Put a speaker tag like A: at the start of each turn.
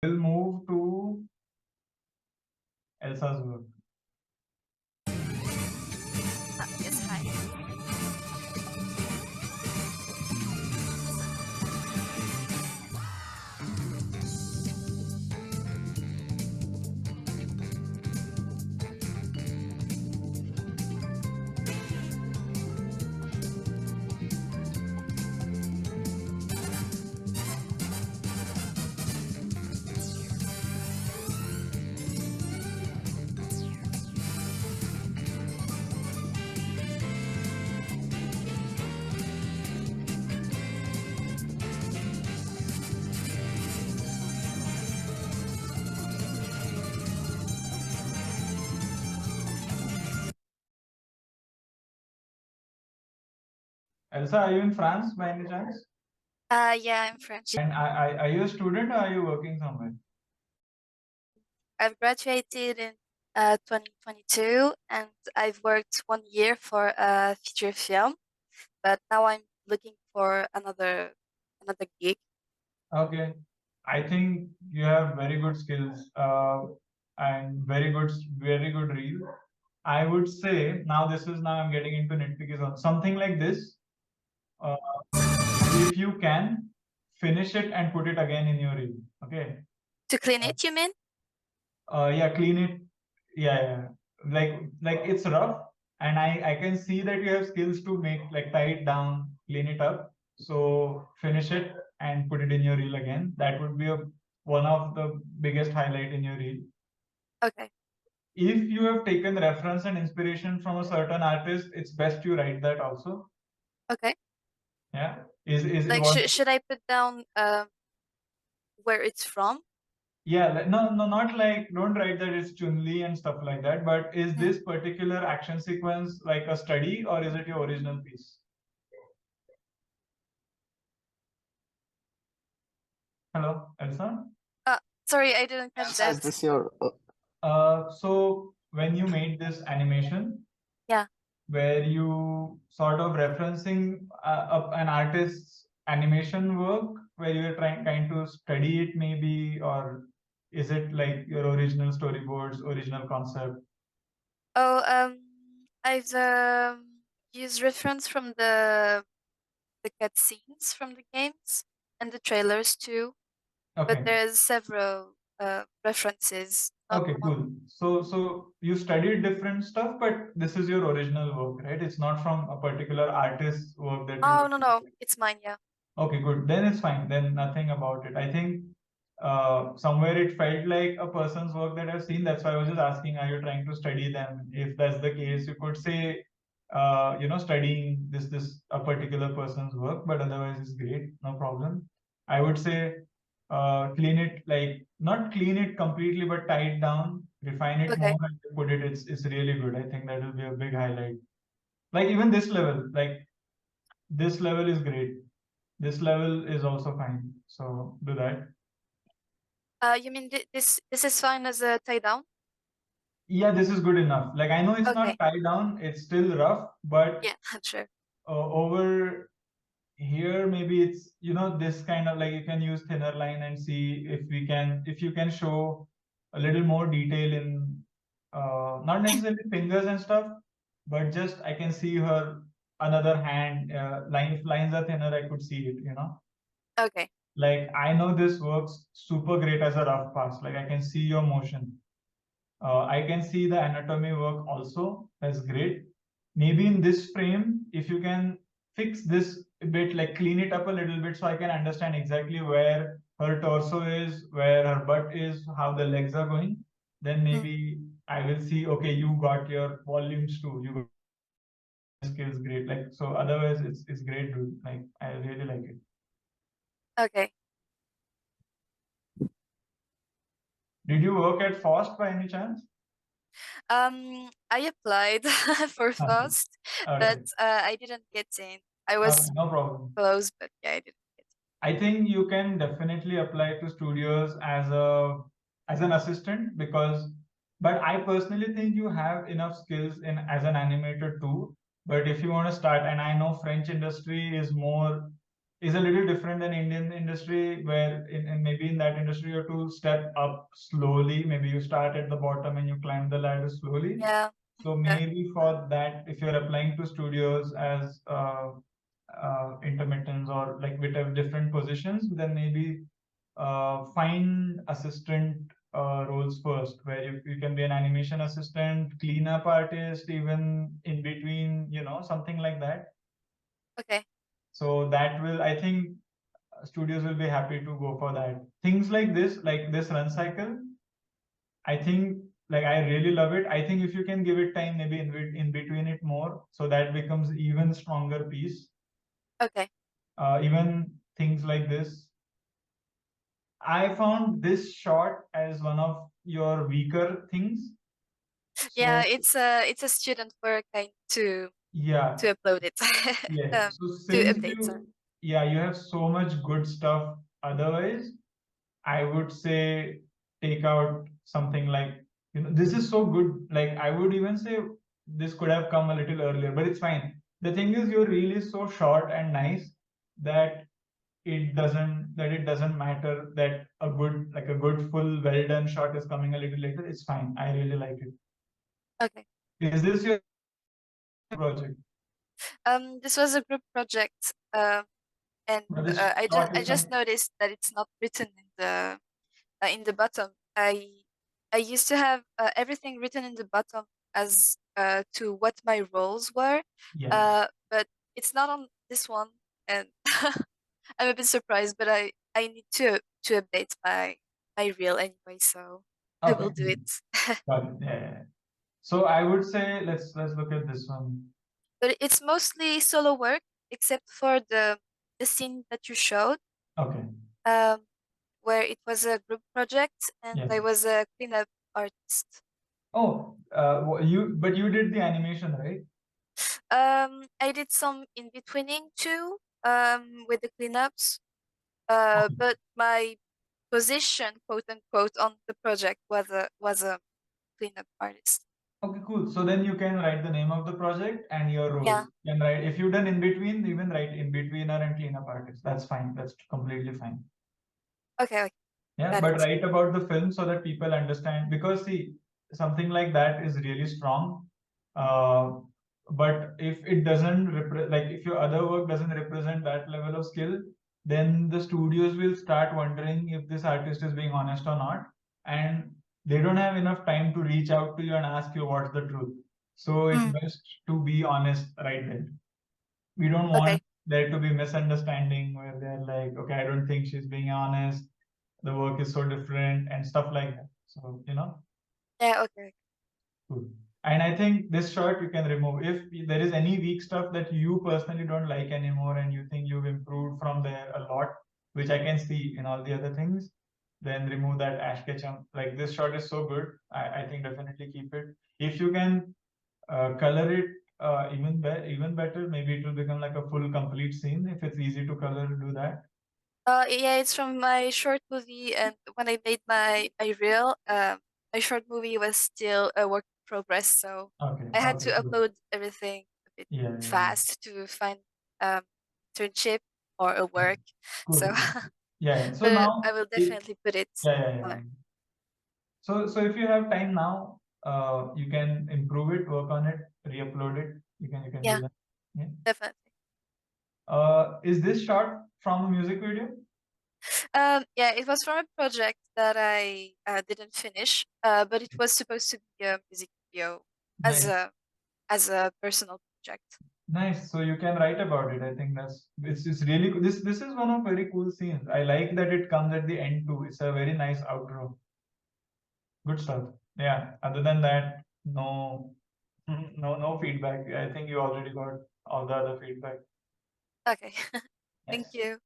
A: We'll move to Elsa's work.
B: Yes, hi.
A: Elsa, are you in France by any chance?
B: Yeah, I'm French.
A: And are you a student or are you working somewhere?
B: I've graduated in 2022, and I've worked 1 year for a feature film, but now I'm looking for another gig.
A: Okay. I think you have very good skills and very good reel. I would say now I'm getting into nitpicky zone. Something like this. Uh, if you can finish it and put it again in your reel. Okay.
B: To clean it, you mean?
A: Yeah, clean it. Yeah. Like it's rough, and I can see that you have skills to make like tie it down, clean it up. So finish it and put it in your reel again. That would be one of the biggest highlight in your reel.
B: Okay.
A: If you have taken reference and inspiration from a certain artist, it's best you write that also.
B: Okay.
A: Yeah. Is
B: Like,
A: what?
B: should I put down where it's from?
A: Yeah, no, not like don't write that it's Chun-Li and stuff like that. But is
B: Hmm.
A: this particular action sequence like a study or is it your original piece? Hello, Elsa.
B: Sorry, I didn't catch
C: Elsa, is
B: that.
C: this your
A: So when you made this animation,
B: Yeah.
A: where you sort of referencing an artist's animation work, where you're trying to study it maybe, or is it like your original storyboards, original concept?
B: Oh, I've used reference from the cutscenes from the games and the trailers too. But
A: Okay.
B: there's several references, not
A: Okay,
B: one.
A: cool. So you studied different stuff, but this is your original work, right? It's not from a particular artist's work that you.
B: Oh, no, it's mine, yeah.
A: Okay, good. Then it's fine. Then nothing about it. I think somewhere it felt like a person's work that I've seen. That's why I was just asking, are you trying to study them? If that's the case, you could say, studying this a particular person's work, but otherwise it's great, no problem. I would say clean it, like not clean it completely, but tie it down, refine it
B: Okay.
A: more, and put it. It's really good. I think that will be a big highlight. Like even this level, like this level is great. This level is also fine. So do that.
B: You mean this is fine as a tie down?
A: Yeah, this is good enough. Like I know it's
B: Okay.
A: not tie down, it's still rough, but
B: Yeah, sure.
A: over here maybe it's this kind of like you can use thinner line and see if you can show a little more detail in not necessarily fingers and stuff, but just I can see her another hand lines are thinner, I could see it.
B: Okay.
A: Like I know this works super great as a rough pass. Like I can see your motion. I can see the anatomy work also. That's great. Maybe in this frame, if you can fix this a bit, like clean it up a little bit so I can understand exactly where her torso is, where her butt is, how the legs are going, then
B: Mm.
A: maybe I will see, okay, you got your volumes too. You got skills great. Like so otherwise it's great, dude. Like I really like it.
B: Okay.
A: Did you work at Fost by any chance?
B: I applied for FAST, but
A: Okay.
B: I didn't get in. I was
A: No problem.
B: close, but yeah, I didn't get
A: I think you can definitely apply to studios as an assistant because, but I personally think you have enough skills in as an animator too. But if you want to start, and I know French industry is more is a little different than Indian industry, where in maybe in that industry you have to step up slowly. Maybe you start at the bottom and you climb the ladder slowly.
B: Yeah.
A: So
B: Yeah.
A: maybe for that, if you're applying to studios as intermittents or like whatever different positions, then maybe find assistant roles first, where you can be an animation assistant, cleanup artist, even in between, something like that.
B: Okay.
A: So that will, I think, studios will be happy to go for that. Things like this run cycle, I think, like I really love it. I think if you can give it time, maybe in between it more, so that becomes even stronger piece.
B: Okay.
A: Even things like this, I found this shot as one of your weaker things.
B: Yeah,
A: So
B: it's a student work. I need
A: yeah,
B: to upload it.
A: yeah. So
B: To
A: since
B: update, sorry.
A: you have so much good stuff. Otherwise, I would say take out something like, this is so good. Like I would even say this could have come a little earlier, but it's fine. The thing is, your reel is so short and nice that it doesn't matter that a good full well done shot is coming a little later. It's fine. I really like it.
B: Okay.
A: Is this your project?
B: This was a group project. And
A: But this
B: I
A: short is
B: just
A: some.
B: noticed that it's not written in the bottom. I used to have everything written in the bottom as to what my roles were,
A: Yeah.
B: but it's not on this one, and I'm a bit surprised. But I need to update my reel anyway, so I will
A: Okay.
B: do it.
A: Got it. Yeah, yeah, yeah. So I would say let's look at this one.
B: But it's mostly solo work, except for the scene that you showed,
A: Okay.
B: um, where it was a group project and
A: Yes.
B: I was a cleanup artist.
A: Oh, but you did the animation, right?
B: I did some in betweening too, with the cleanups. But my position, quote unquote, on the project was a cleanup artist.
A: Okay, cool. So then you can write the name of the project and your role.
B: Yeah.
A: You can write if you've done in between, even write in betweener and cleanup artist. That's fine. That's completely fine.
B: Okay. Okay.
A: Yeah,
B: Got
A: but
B: it.
A: write about the film so that people understand. Because see, something like that is really strong. Uh, but if it doesn't like if your other work doesn't represent that level of skill, then the studios will start wondering if this artist is being honest or not, and they don't have enough time to reach out to you and ask you what's the truth. So it's
B: Mm,
A: best to be honest right then. We don't
B: okay.
A: want there to be misunderstanding where they're like, okay, I don't think she's being honest, the work is so different and stuff like that. So,
B: Yeah. Okay.
A: cool. And I think this short you can remove. If there is any weak stuff that you personally don't like anymore and you think you've improved from there a lot, which I can see in all the other things, then remove that Ash Ketchum. Like this shot is so good. I think definitely keep it. If you can color it even better, maybe it will become like a full complete scene. If it's easy to color, do that.
B: Yeah, it's from my short movie, and when I made my reel, my short movie was still a work in progress, so
A: Okay,
B: I had
A: okay,
B: to
A: cool.
B: upload everything a bit
A: Yeah, yeah, yeah.
B: fast to find um internship or a
A: Yeah.
B: work.
A: Cool,
B: So,
A: cool. Yeah, yeah. So
B: but I
A: now,
B: will definitely put it
A: yeah, yeah, yeah.
B: color.
A: So if you have time now, you can improve it, work on it, re-upload it. You can do
B: Yeah,
A: that. Yeah.
B: definitely.
A: Is this shot from a music video?
B: Yeah, it was from a project that I didn't finish, but it was supposed to be a music video as
A: Nice,
B: a personal project.
A: nice. So you can write about it. I think it's really good. This is one of very cool scenes. I like that it comes at the end too. It's a very nice outro. Good stuff. Yeah. Other than that, no, no feedback. I think you already got all the other feedback.
B: Okay, thank
A: Yes.
B: you.